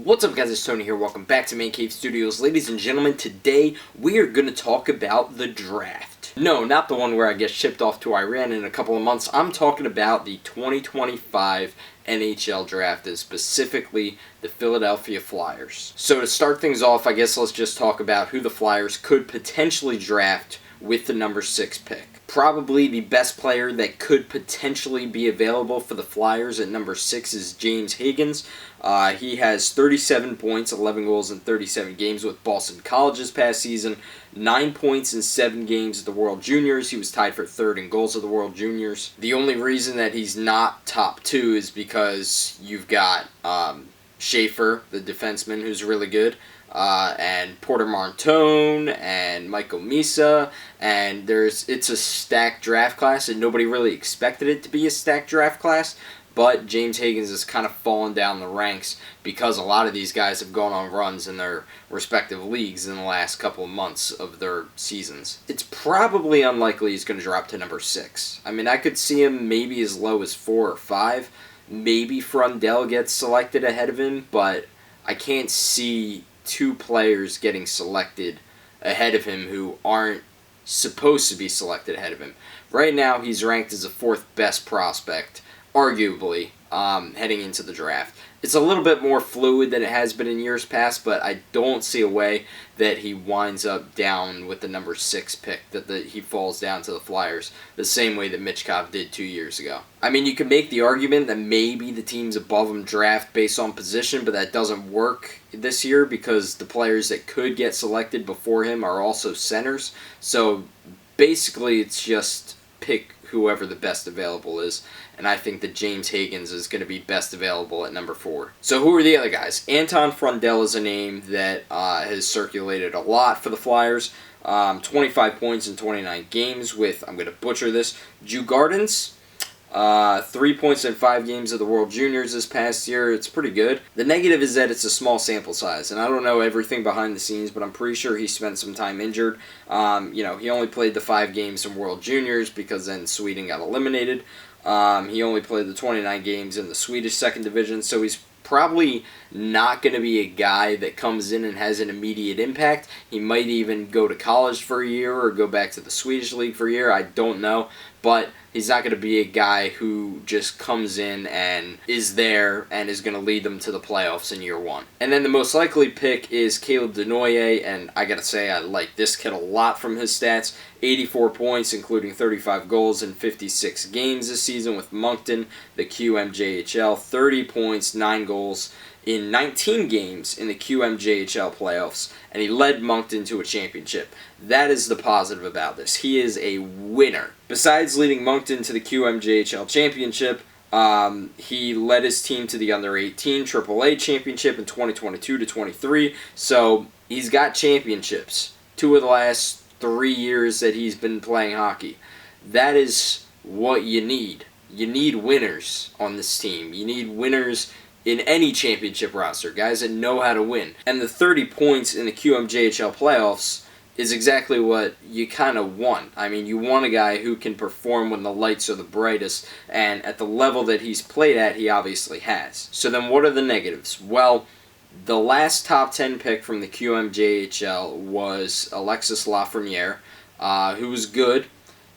What's up, guys? It's Tony here. Welcome back to Man Cave Studios. Ladies and gentlemen, today we are going to talk about the draft. No, not the one where I get shipped off to Iran in a couple of months. I'm talking about the 2025 NHL Draft, and specifically the Philadelphia Flyers. So to start things off, I guess let's just talk about who the Flyers could potentially draft with the number 6 pick. Probably the best player that could potentially be available for the Flyers at number 6 is James Higgins. He has 37 points, 11 goals in 37 games with Boston College this past season, 9 points in 7 games at the World Juniors. He was tied for third in goals at the World Juniors. The only reason that he's not top 2 is because you've got Schaefer, the defenseman, who's really good, and Porter Martone and Michael Misa, and it's a stacked draft class, and nobody really expected it to be a stacked draft class, but James Higgins has kind of fallen down the ranks because a lot of these guys have gone on runs in their respective leagues in the last couple of months of their seasons. It's probably unlikely he's going to drop to number 6. I mean, I could see him maybe as low as 4 or 5. Maybe Frundell gets selected ahead of him, but I can't see 2 players getting selected ahead of him who aren't supposed to be selected ahead of him. Right now, he's ranked as the 4th best prospect, arguably, heading into the draft. It's a little bit more fluid than it has been in years past, but I don't see a way that he winds up down with the number 6 pick, that he falls down to the Flyers the same way that Michkov did 2 years ago. I mean, you can make the argument that maybe the teams above him draft based on position, but that doesn't work this year because the players that could get selected before him are also centers. So basically, it's just pick whoever the best available is, and I think that James Higgins is going to be best available at number 4. So who are the other guys? Anton Frundell is a name that has circulated a lot for the Flyers. 25 points in 29 games with, I'm going to butcher this, Djurgårdens. 3 points in 5 games of the World Juniors this past year. It's pretty good. The negative is that it's a small sample size, and I don't know everything behind the scenes, but I'm pretty sure he spent some time injured. He only played the 5 games in World Juniors because then Sweden got eliminated. He only played the 29 games in the Swedish second division, so he's probably not going to be a guy that comes in and has an immediate impact. He might even go to college for a year or go back to the Swedish league for a year. I don't know. But he's not going to be a guy who just comes in and is there and is going to lead them to the playoffs in year 1. And then the most likely pick is Caleb Denoye, and I got to say I like this kid a lot from his stats. 84 points, including 35 goals in 56 games this season with Moncton, the QMJHL. 30 points, 9 goals in 19 games in the QMJHL playoffs, and he led Moncton to a championship. That is the positive about this. He is a winner. Besides leading Moncton to the QMJHL championship, he led his team to the Under-18 AAA championship in 2022-23, so he's got championships. 2 of the last 3 years that he's been playing hockey. That is what you need. You need winners on this team. You need winners in any championship roster, guys that know how to win. And the 30 points in the QMJHL playoffs is exactly what you kind of want. I mean, you want a guy who can perform when the lights are the brightest, and at the level that he's played at, he obviously has. So then what are the negatives? Well, the last top 10 pick from the QMJHL was Alexis Lafreniere, who was good,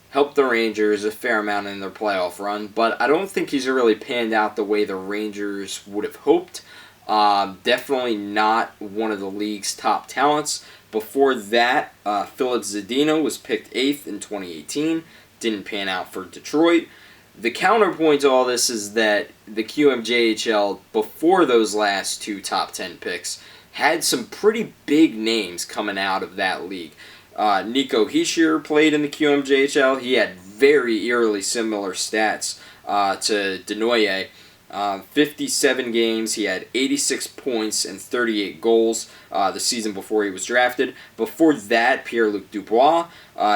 helped the Rangers a fair amount in their playoff run, but I don't think he's really panned out the way the Rangers would have hoped. Definitely not one of the league's top talents. Before that, Philip Zadina was picked 8th in 2018. Didn't pan out for Detroit. The counterpoint to all this is that the QMJHL, before those last 2 top 10 picks, had some pretty big names coming out of that league. Nico Hischier played in the QMJHL. He had very eerily similar stats to Denoye. 57 games, he had 86 points and 38 goals the season before he was drafted. Before that, Pierre-Luc Dubois,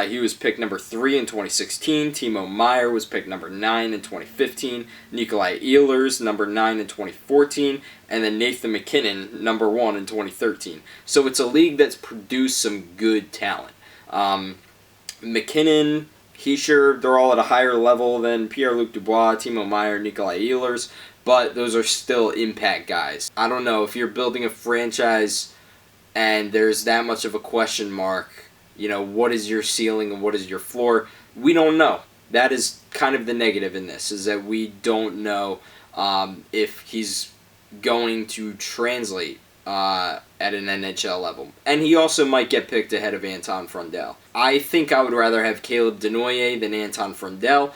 he was picked number 3 in 2016. Timo Meier was picked number 9 in 2015. Nikolai Ehlers, number 9 in 2014. And then Nathan MacKinnon, number 1 in 2013. So it's a league that's produced some good talent. McKinnon, Hischier, they're all at a higher level than Pierre-Luc Dubois, Timo Meier, Nikolai Ehlers. but those are still impact guys. I don't know, if you're building a franchise and there's that much of a question mark, what is your ceiling and what is your floor? We don't know. That is kind of the negative in this, is that we don't know if he's going to translate at an NHL level. And he also might get picked ahead of Anton Frundell. I think I would rather have Caleb Denoyer than Anton Frundell.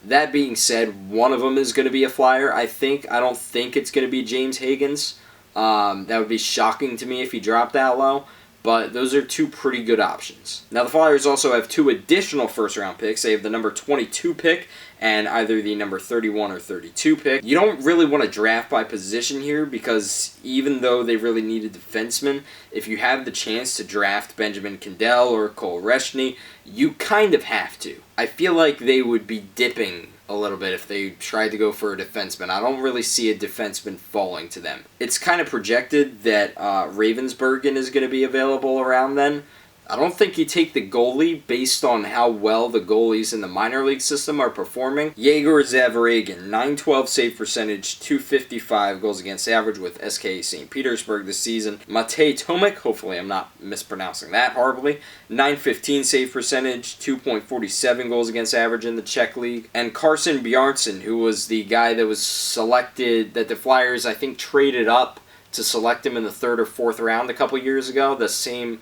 That being said, one of them is going to be a Flyer, I think. I don't think it's going to be James Higgins. That would be shocking to me if he dropped that low. But those are two pretty good options. Now, the Flyers also have two additional first-round picks. They have the number 22 pick and either the number 31 or 32 pick. You don't really want to draft by position here because even though they really need a defenseman, if you have the chance to draft Benjamin Kendall or Cole Reshny, you kind of have to. I feel like they would be dipping a little bit if they tried to go for a defenseman. I don't really see a defenseman falling to them. It's kind of projected that Ravensburgen is going to be available around then. I don't think you take the goalie based on how well the goalies in the minor league system are performing. Yegor Zavaragin, .912 save percentage, .255 goals against average with SKA St. Petersburg this season. Matej Tomek, hopefully I'm not mispronouncing that horribly, .915 save percentage, 2.47 goals against average in the Czech league. And Carson Bjarnason, who was the guy that was selected, that the Flyers I think traded up to select him in the 3rd or 4th round a couple years ago, the same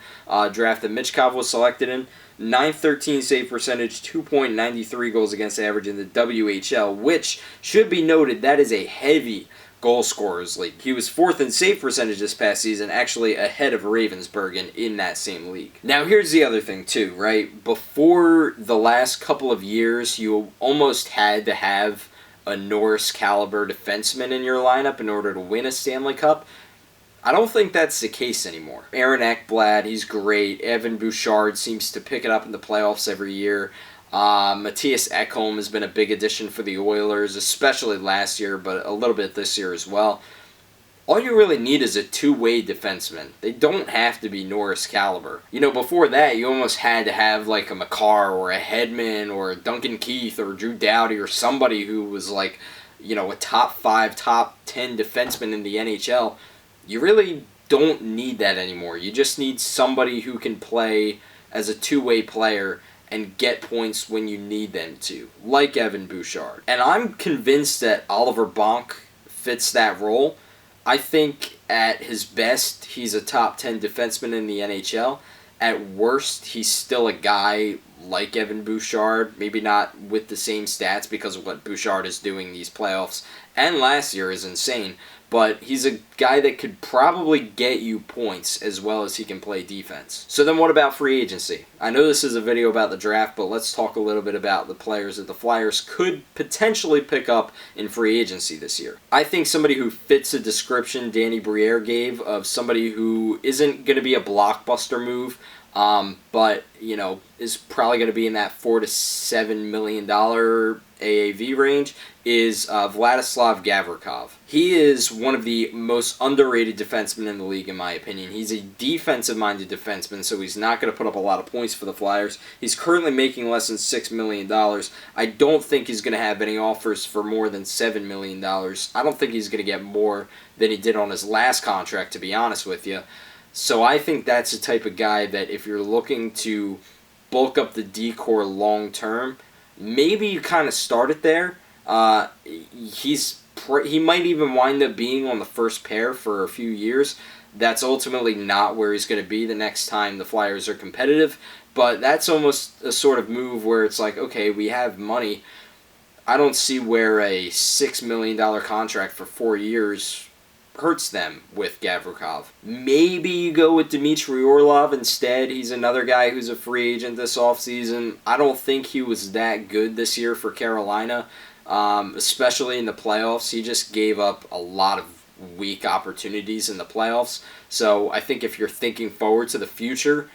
draft that Michkov was selected in. .913 save percentage, 2.93 goals against average in the WHL, which should be noted, that is a heavy goal scorers league. He was 4th in save percentage this past season, actually ahead of Ravensburgen in that same league. Now here's the other thing too, right? Before the last couple of years, you almost had to have a Norris caliber defenseman in your lineup in order to win a Stanley Cup. I don't think that's the case anymore. Aaron Ekblad, he's great. Evan Bouchard seems to pick it up in the playoffs every year. Matthias Ekholm has been a big addition for the Oilers, especially last year, but a little bit this year as well. All you really need is a two-way defenseman. They don't have to be Norris caliber. Before that, you almost had to have like a Makar or a Hedman or a Duncan Keith or Drew Doughty or somebody who was like, a top 5, top 10 defenseman in the NHL. You really don't need that anymore. You just need somebody who can play as a two-way player and get points when you need them to, like Evan Bouchard. And I'm convinced that Oliver Bonk fits that role. I think at his best, he's a top 10 defenseman in the NHL. At worst, he's still a guy like Evan Bouchard, maybe not with the same stats because of what Bouchard is doing these playoffs. And last year is insane, but he's a guy that could probably get you points as well as he can play defense. So then what about free agency? I know this is a video about the draft, but let's talk a little bit about the players that the Flyers could potentially pick up in free agency this year. I think somebody who fits the description Danny Briere gave of somebody who isn't going to be a blockbuster move, but, is probably going to be in that $4 to $7 million AAV range, is Vladislav Gavrikov. He is one of the most underrated defensemen in the league, in my opinion. He's a defensive-minded defenseman, so he's not going to put up a lot of points for the Flyers. He's currently making less than $6 million. I don't think he's going to have any offers for more than $7 million. I don't think he's going to get more than he did on his last contract, to be honest with you. So I think that's the type of guy that if you're looking to bulk up the D-core long-term, maybe you kind of start it there. He might even wind up being on the first pair for a few years. That's ultimately not where he's going to be the next time the Flyers are competitive, but that's almost a sort of move where it's like, okay, we have money. I don't see where a $6 million contract for 4 years hurts them with Gavrikov. Maybe you go with Dmitry Orlov instead. He's another guy who's a free agent this offseason. I don't think he was that good this year for Carolina, especially in the playoffs. He just gave up a lot of weak opportunities in the playoffs. So I think if you're thinking forward to the future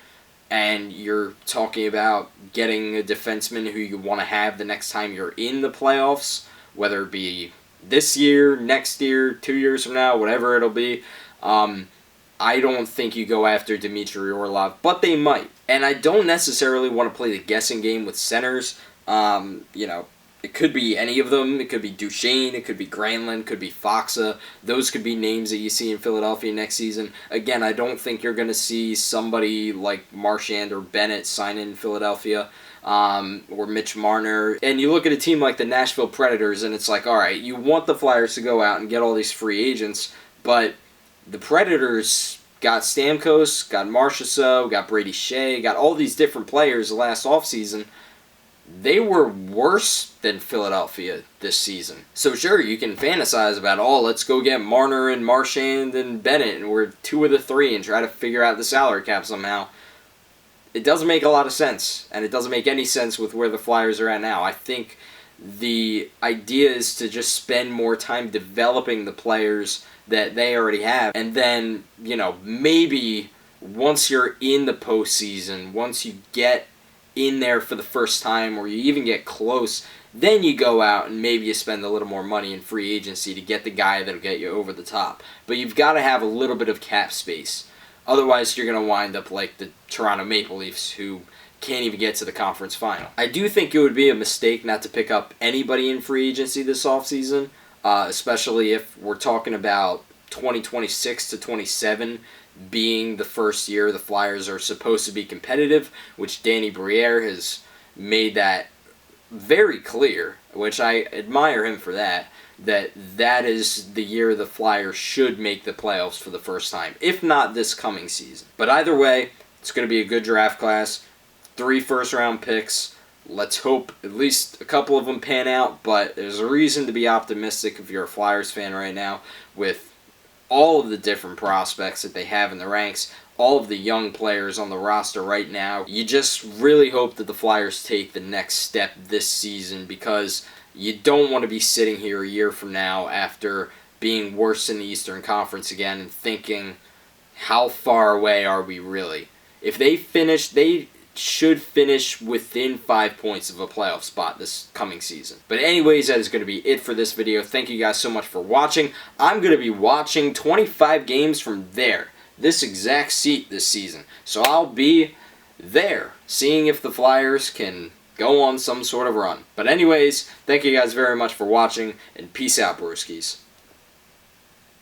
and you're talking about getting a defenseman who you want to have the next time you're in the playoffs, whether it be this year, next year, 2 years from now, whatever it'll be, I don't think you go after Dmitry Orlov, but they might. And I don't necessarily want to play the guessing game with centers. It could be any of them. It could be Duchesne. It could be Granlund. It could be Foxa. Those could be names that you see in Philadelphia next season. Again, I don't think you're going to see somebody like Marchand or Bennett sign in Philadelphia. Or Mitch Marner. And you look at a team like the Nashville Predators, and it's like, all right, you want the Flyers to go out and get all these free agents, but the Predators got Stamkos, got Marchessault, got Brady Shea, got all these different players the last offseason. They were worse than Philadelphia this season. So sure, you can fantasize about, oh, let's go get Marner and Marchand and Bennett, and we're 2 of the 3 and try to figure out the salary cap somehow. It doesn't make a lot of sense, and it doesn't make any sense with where the Flyers are at now. I think the idea is to just spend more time developing the players that they already have, and then, maybe once you're in the postseason, once you get in there for the first time, or you even get close, then you go out and maybe you spend a little more money in free agency to get the guy that'll get you over the top. But you've got to have a little bit of cap space. Otherwise, you're going to wind up like the Toronto Maple Leafs, who can't even get to the conference final. I do think it would be a mistake not to pick up anybody in free agency this offseason, especially if we're talking about 2026 to 27 being the first year the Flyers are supposed to be competitive, which Danny Briere has made that very clear, which I admire him for that is the year the Flyers should make the playoffs for the first time, if not this coming season. But either way, it's going to be a good draft class, 3 first-round picks. Let's hope at least a couple of them pan out, but there's a reason to be optimistic if you're a Flyers fan right now with all of the different prospects that they have in the ranks, all of the young players on the roster right now. You just really hope that the Flyers take the next step this season, because you don't want to be sitting here a year from now after being worse in the Eastern Conference again and thinking, how far away are we really? If they finish, they should finish within 5 points of a playoff spot this coming season. But anyways, that is going to be it for this video. Thank you guys so much for watching. I'm going to be watching 25 games from this exact seat this season. So I'll be there, seeing if the Flyers can go on some sort of run. But anyways, thank you guys very much for watching, and peace out, broskies.